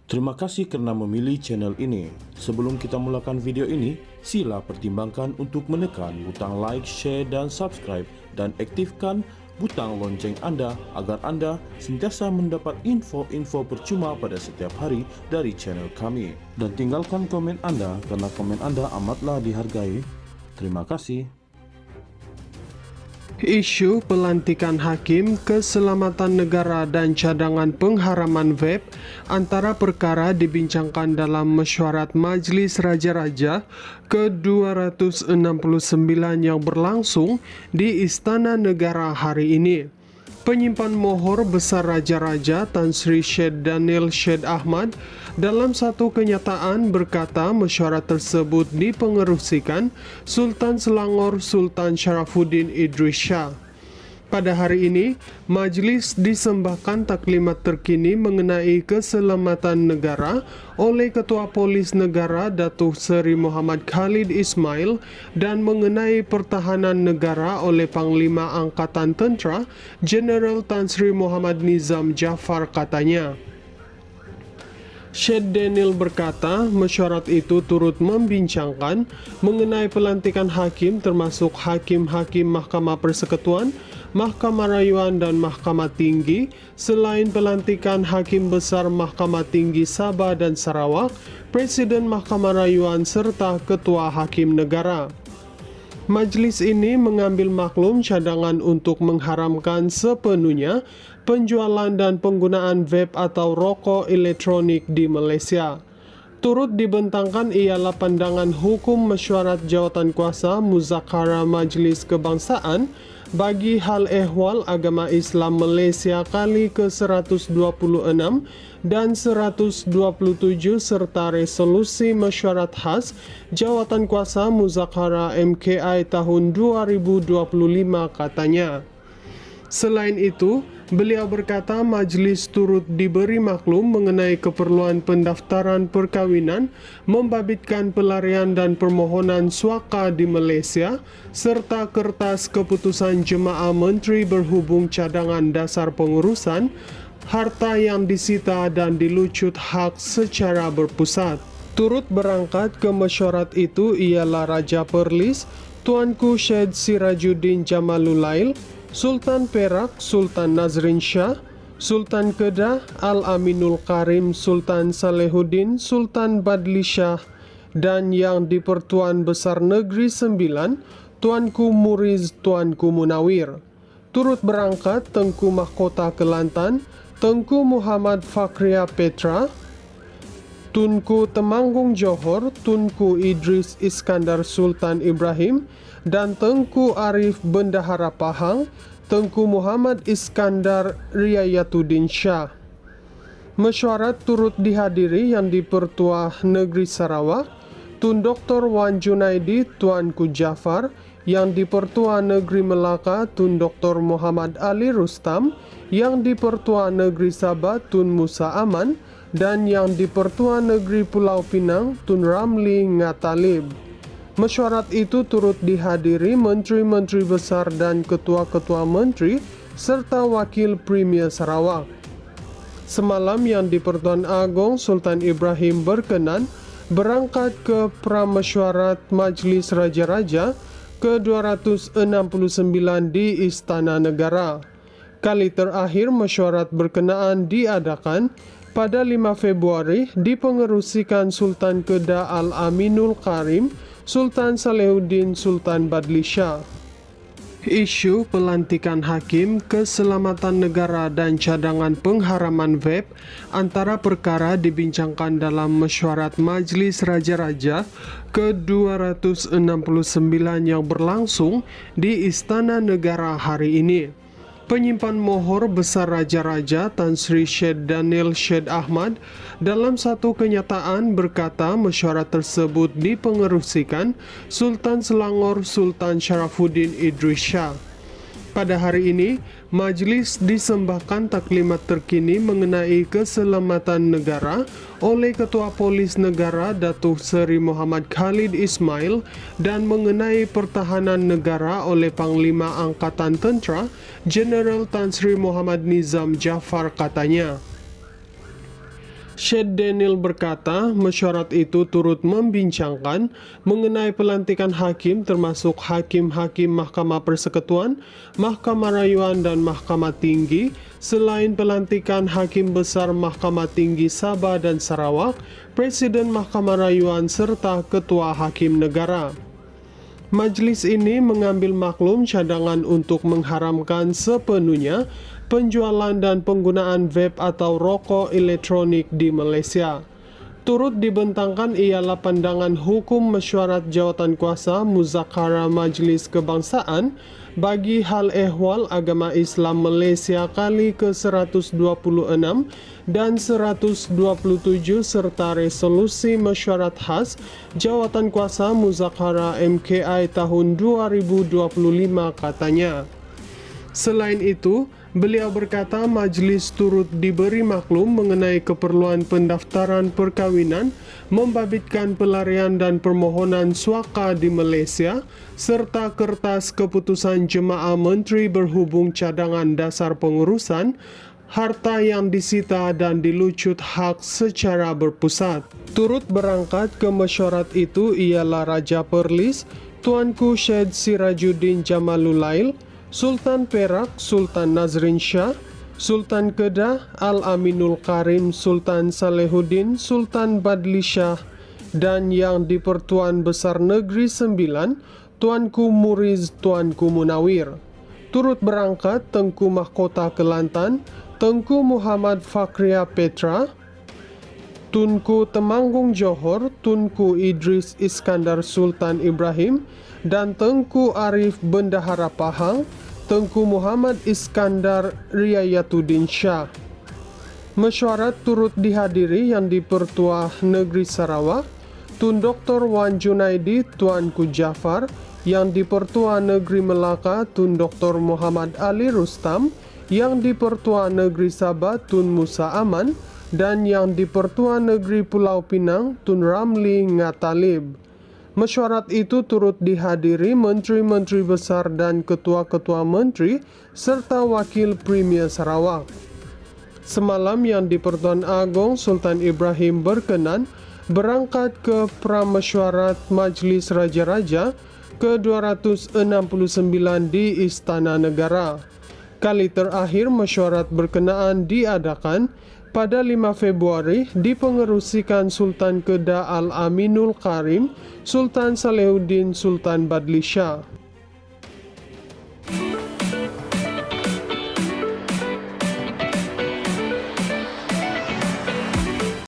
Terima kasih karena memilih channel ini. Sebelum kita mulakan video ini, sila pertimbangkan untuk menekan butang like, share, dan subscribe, dan aktifkan butang lonceng Anda agar Anda sentiasa mendapat info-info percuma pada setiap hari dari channel kami. Dan tinggalkan komen Anda karena komen Anda amatlah dihargai. Terima kasih. Isu pelantikan hakim, keselamatan negara dan cadangan pengharaman vape antara perkara dibincangkan dalam mesyuarat Majlis Raja-Raja ke-269 yang berlangsung di Istana Negara hari ini. Penyimpan mohor besar Raja-Raja Tan Sri Syed Daniel Syed Ahmad dalam satu kenyataan berkata mesyuarat tersebut dipengerusikan Sultan Selangor Sultan Sharafuddin Idris Shah. Pada hari ini, majlis disembahkan taklimat terkini mengenai keselamatan negara oleh Ketua Polis Negara Datuk Seri Muhammad Khalid Ismail dan mengenai pertahanan negara oleh Panglima Angkatan Tentera Jeneral Tan Sri Muhammad Nizam Jaafar katanya. Syed Daniel berkata, mesyuarat itu turut membincangkan mengenai pelantikan hakim termasuk hakim-hakim Mahkamah Persekutuan, Mahkamah Rayuan dan Mahkamah Tinggi, selain pelantikan Hakim Besar Mahkamah Tinggi Sabah dan Sarawak, Presiden Mahkamah Rayuan serta Ketua Hakim Negara. Majlis ini mengambil maklum cadangan untuk mengharamkan sepenuhnya penjualan dan penggunaan vape atau rokok elektronik di Malaysia. Turut dibentangkan ialah pandangan hukum mesyuarat Jawatankuasa Muzakarah Majlis Kebangsaan bagi hal ehwal agama Islam Malaysia kali ke-126 dan 127 serta resolusi mesyuarat khas Jawatankuasa Muzakarah MKI tahun 2025 katanya. Selain itu, beliau berkata majlis turut diberi maklum mengenai keperluan pendaftaran perkawinan, membabitkan pelarian dan permohonan suaka di Malaysia, serta kertas keputusan Jemaah Menteri berhubung cadangan dasar pengurusan, harta yang disita dan dilucut hak secara berpusat. Turut berangkat ke mesyuarat itu ialah Raja Perlis, Tuanku Syed Sirajuddin Jamalulail, Sultan Perak Sultan Nazrin Shah, Sultan Kedah Al-Aminul Karim Sultan Salehuddin Sultan Badli Shah, dan yang di-Pertuan Besar Negeri Sembilan, Tuanku Muriz Tuanku Munawir. Turut berangkat Tengku Mahkota Kelantan, Tengku Muhammad Fakria Petra, Tunku Temanggung Johor, Tunku Idris Iskandar Sultan Ibrahim, dan Tengku Arif Bendahara Pahang, Tengku Muhammad Iskandar Riayatuddin Shah. Mesyuarat turut dihadiri yang di-Pertua Negeri Sarawak, Tun Dr. Wan Junaidi Tuanku Jaafar, yang di-Pertua Negeri Melaka Tun Dr. Muhammad Ali Rustam, yang di-Pertua Negeri Sabah Tun Musa Aman, dan yang di-Pertua Negeri Pulau Pinang Tun Ramli Ngatalib. Mesyuarat itu turut dihadiri menteri-menteri besar dan ketua-ketua menteri serta wakil Premier Sarawak. Semalam yang di-Pertuan Agong Sultan Ibrahim berkenan berangkat ke pramesyuarat Majlis Raja-Raja ke-269 di Istana Negara. Kali terakhir mesyuarat berkenaan diadakan pada 5 Februari dipengerusikan Sultan Kedah Al-Aminul Karim Sultan Salehuddin Sultan Badli Shah. Isu pelantikan hakim, keselamatan negara dan cadangan pengharaman vape antara perkara dibincangkan dalam mesyuarat Majlis Raja-Raja ke-269 yang berlangsung di Istana Negara hari ini. Penyimpan mohor besar Raja-Raja Tan Sri Syed Daniel Syed Ahmad dalam satu kenyataan berkata mesyuarat tersebut dipengerusikan Sultan Selangor Sultan Sharafuddin Idris Shah. Pada hari ini, majlis disembahkan taklimat terkini mengenai keselamatan negara oleh Ketua Polis Negara Datuk Seri Muhammad Khalid Ismail dan mengenai pertahanan negara oleh Panglima Angkatan Tentera Jeneral Tan Sri Muhammad Nizam Jaafar katanya. Syed Daniel berkata, mesyuarat itu turut membincangkan mengenai pelantikan hakim termasuk hakim-hakim Mahkamah Persekutuan, Mahkamah Rayuan dan Mahkamah Tinggi, selain pelantikan Hakim Besar Mahkamah Tinggi Sabah dan Sarawak, Presiden Mahkamah Rayuan serta Ketua Hakim Negara. Majelis ini mengambil maklum cadangan untuk mengharamkan sepenuhnya penjualan dan penggunaan vape atau rokok elektronik di Malaysia. Turut dibentangkan ialah pandangan hukum mesyuarat jawatankuasa Muzakarah Majlis Kebangsaan bagi hal ehwal agama Islam Malaysia kali ke-126 dan 127 serta resolusi mesyuarat khas jawatankuasa Muzakarah MKI tahun 2025 katanya. Selain itu, beliau berkata majlis turut diberi maklum mengenai keperluan pendaftaran perkawinan, membabitkan pelarian dan permohonan suaka di Malaysia, serta kertas keputusan Jemaah Menteri berhubung cadangan dasar pengurusan, harta yang disita dan dilucut hak secara berpusat. Turut berangkat ke mesyuarat itu ialah Raja Perlis, Tuanku Syed Sirajuddin Jamalulail, Sultan Perak Sultan Nazrin Shah, Sultan Kedah Al-Aminul Karim Sultan Salehuddin Sultan Badli Shah, dan yang di-Pertuan Besar Negeri Sembilan, Tuanku Muriz Tuanku Munawir. Turut berangkat Tengku Mahkota Kelantan, Tengku Muhammad Fakria Petra, Tunku Temanggung Johor, Tunku Idris Iskandar Sultan Ibrahim, dan Tengku Arif Bendahara Pahang, Tengku Muhammad Iskandar Riayatuddin Shah. Mesyuarat turut dihadiri yang di-Pertua Negeri Sarawak, Tun Dr. Wan Junaidi Tuanku Jafar, yang di-Pertua Negeri Melaka Tun Dr. Muhammad Ali Rustam, yang di-Pertua Negeri Sabah Tun Musa Aman, dan yang di-Pertua Negeri Pulau Pinang Tun Ramli Ngatalib. Mesyuarat itu turut dihadiri menteri-menteri besar dan ketua-ketua menteri serta wakil Premier Sarawak. Semalam yang di-Pertuan Agong Sultan Ibrahim berkenan berangkat ke pramesyuarat Majlis Raja-Raja ke-269 di Istana Negara. Kali terakhir mesyuarat berkenaan diadakan pada 5 Februari dipengerusikan Sultan Kedah Al-Aminul Karim, Sultan Salehuddin Sultan Badli Shah.